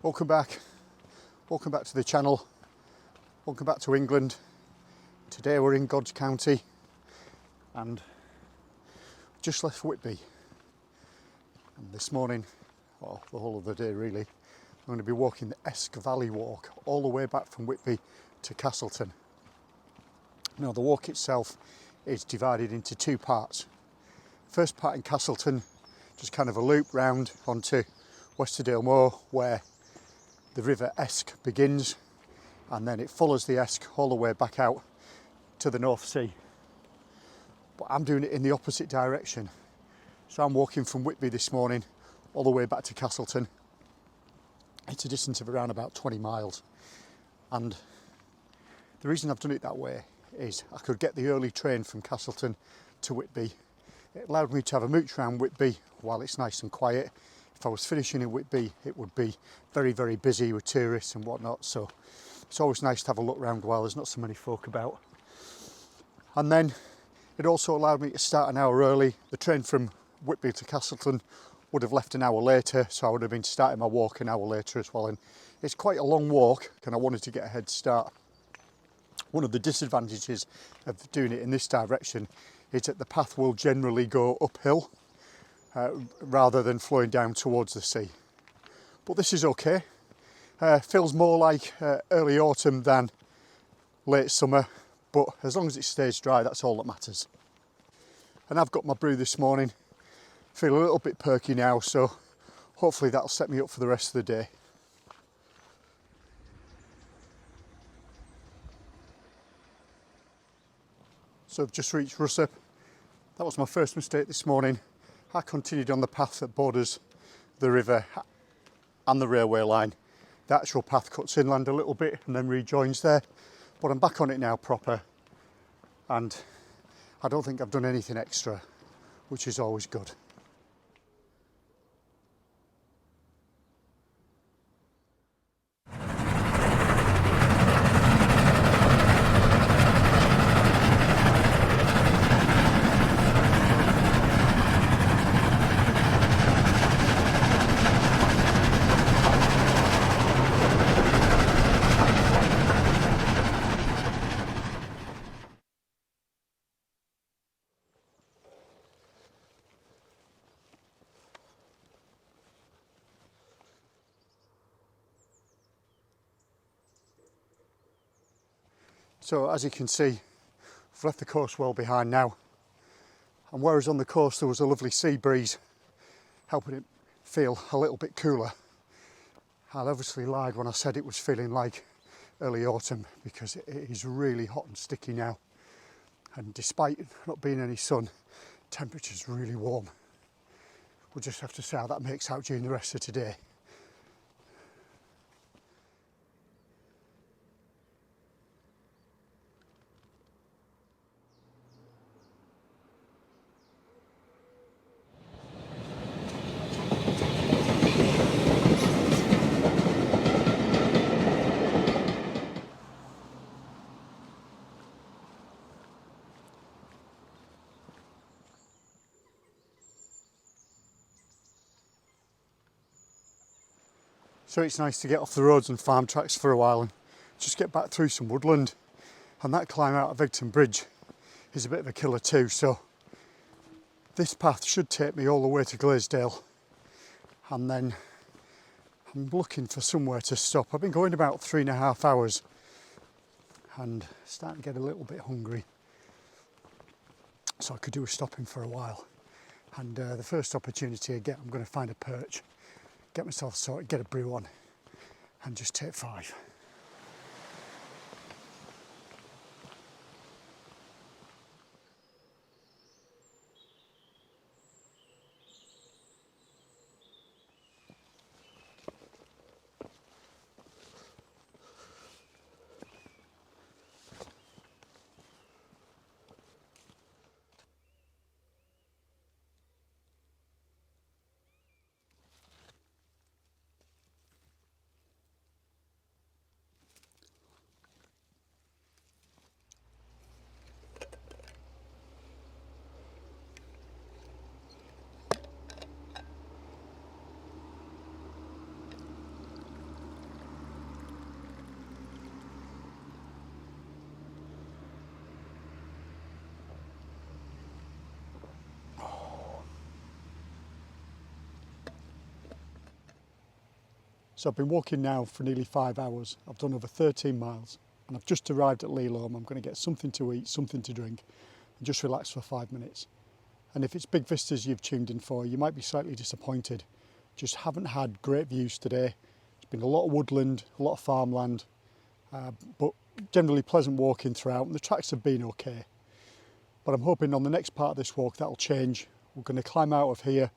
Welcome back to the channel, welcome back to England. Today we're in God's County and just left Whitby, and this morning, or the whole of the day really, I'm going to be walking the Esk Valley Walk all the way back from Whitby to Castleton. Now the walk itself is divided into two parts. First part in Castleton, just kind of a loop round onto Westerdale Moor where the River Esk begins, and then it follows the Esk all the way back out to the North Sea. But I'm doing it in the opposite direction. So I'm walking from Whitby this morning all the way back to Castleton. It's a distance of around about 20 miles. And the reason I've done it that way is I could get the early train from Castleton to Whitby. It allowed me to have a mooch around Whitby while it's nice and quiet. If I was finishing in Whitby, it would be very, very busy with tourists and whatnot. So it's always nice to have a look around while there's not so many folk about. And then it also allowed me to start an hour early. The train from Whitby to Castleton would have left an hour later, so I would have been starting my walk an hour later as well. And it's quite a long walk, and I wanted to get a head start. One of the disadvantages of doing it in this direction is that the path will generally go uphill rather than flowing down towards the sea. But this is okay. Feels more like early autumn than late summer, but as long as it stays dry, that's all that matters. And I've got my brew this morning. Feel a little bit perky now, so hopefully that'll set me up for the rest of the day. So I've just reached Russup. That was my first mistake this morning. I continued on the path that borders the river and the railway line. The actual path cuts inland a little bit and then rejoins there. But I'm back on it now proper. And I don't think I've done anything extra, which is always good. So as you can see, I've left the coast well behind now. And whereas on the coast there was a lovely sea breeze, helping it feel a little bit cooler, I obviously lied when I said it was feeling like early autumn, because it is really hot and sticky now. And despite not being any sun, temperature's really warm. We'll just have to see how that makes out during the rest of today. So it's nice to get off the roads and farm tracks for a while and just get back through some woodland. And that climb out of Egton Bridge is a bit of a killer too. So this path should take me all the way to Glaisdale. And then I'm looking for somewhere to stop. I've been going about 3.5 hours and starting to get a little bit hungry. So I could do with stopping for a while. And the first opportunity I get, I'm going to find a perch, get myself sorted, get a brew on, and just take 5. So I've been walking now for nearly 5 hours. I've done over 13 miles and I've just arrived at Lelome. I'm going to get something to eat, something to drink and just relax for 5 minutes. And if it's big vistas you've tuned in for, you might be slightly disappointed. Just haven't had great views today. It's been a lot of woodland, a lot of farmland, but generally pleasant walking throughout, and the tracks have been okay. But I'm hoping on the next part of this walk that'll change. We're going to climb out of here,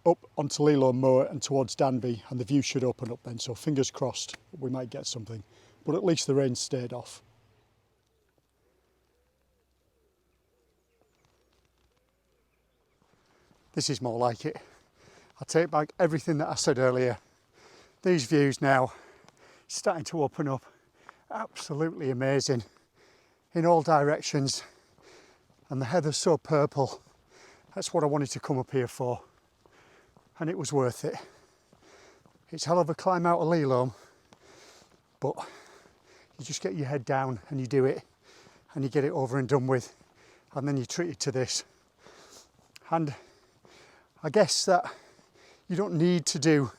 up onto Lelome Moor and towards Danby, and the view should open up then, so fingers crossed we might get something. But at least the rain stayed off. This is more like it. I take back everything that I said earlier. These views now starting to open up. Absolutely amazing in all directions. And the heather's so purple. That's what I wanted to come up here for. And it was worth it. It's a hell of a climb out of Lelome, but you just get your head down and you do it and you get it over and done with, and then you're treated to this. And I guess that you don't need to do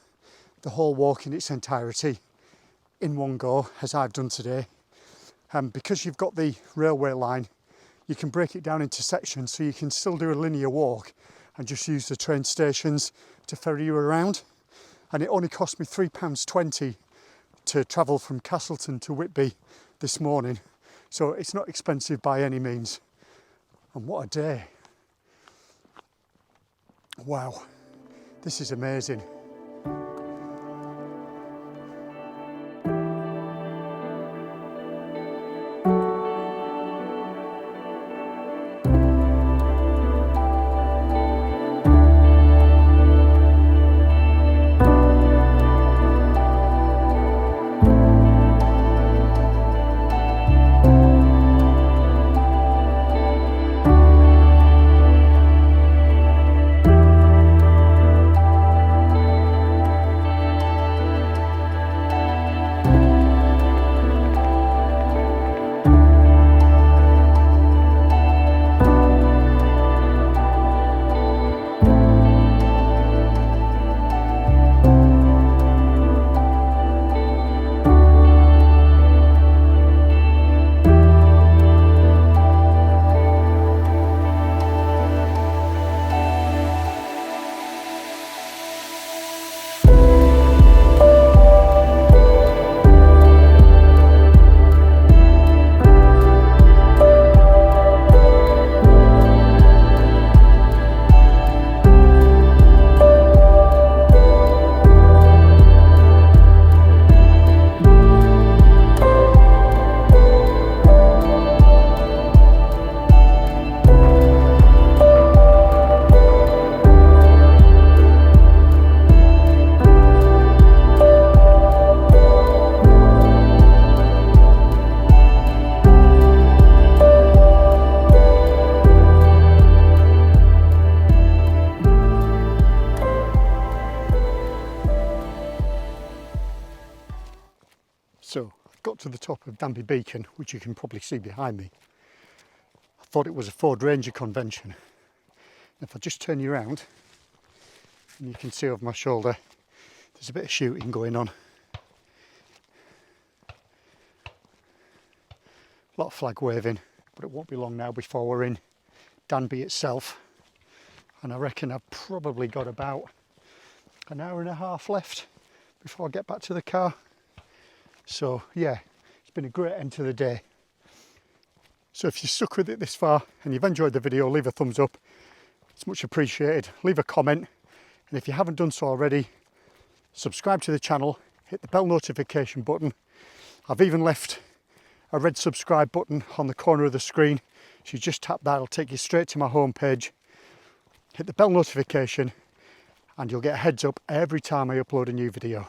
the whole walk in its entirety in one go, as I've done today. Because you've got the railway line, you can break it down into sections, so you can still do a linear walk and just use the train stations to ferry you around. And it only cost me £3.20 to travel from Castleton to Whitby this morning. So it's not expensive by any means. And what a day. Wow, this is amazing. So I've got to the top of Danby Beacon, which you can probably see behind me. I thought it was a Ford Ranger convention. If I just turn you around, and you can see over my shoulder, there's a bit of shooting going on. A lot of flag waving, but it won't be long now before we're in Danby itself. And I reckon I've probably got about an hour and a half left before I get back to the car. So yeah, it's been a great end to the day. So if you're stuck with it this far and you've enjoyed the video, leave a thumbs up. It's much appreciated. Leave a comment. And if you haven't done so already, subscribe to the channel, hit the bell notification button. I've even left a red subscribe button on the corner of the screen. So you just tap that, it'll take you straight to my homepage. Hit the bell notification and you'll get a heads up every time I upload a new video.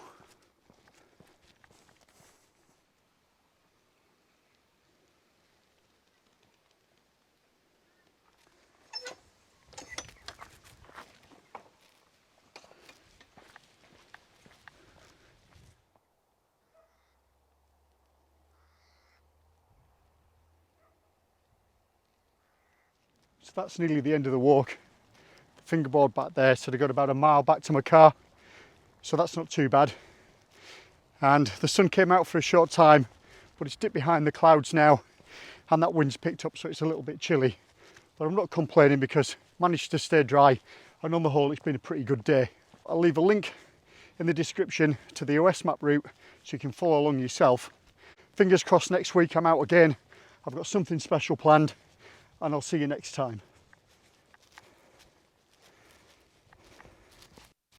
So that's nearly the end of the walk. The fingerboard back there, so I got about a mile back to my car. So that's not too bad. and the sun came out for a short time, but it's dipped behind the clouds now, and that wind's picked up, so it's a little bit chilly. But I'm not complaining because I managed to stay dry, and on the whole it's been a pretty good day. I'll leave a link in the description to the OS map route so you can follow along yourself. Fingers crossed next week I'm out again. I've got something special planned, and I'll see you next time.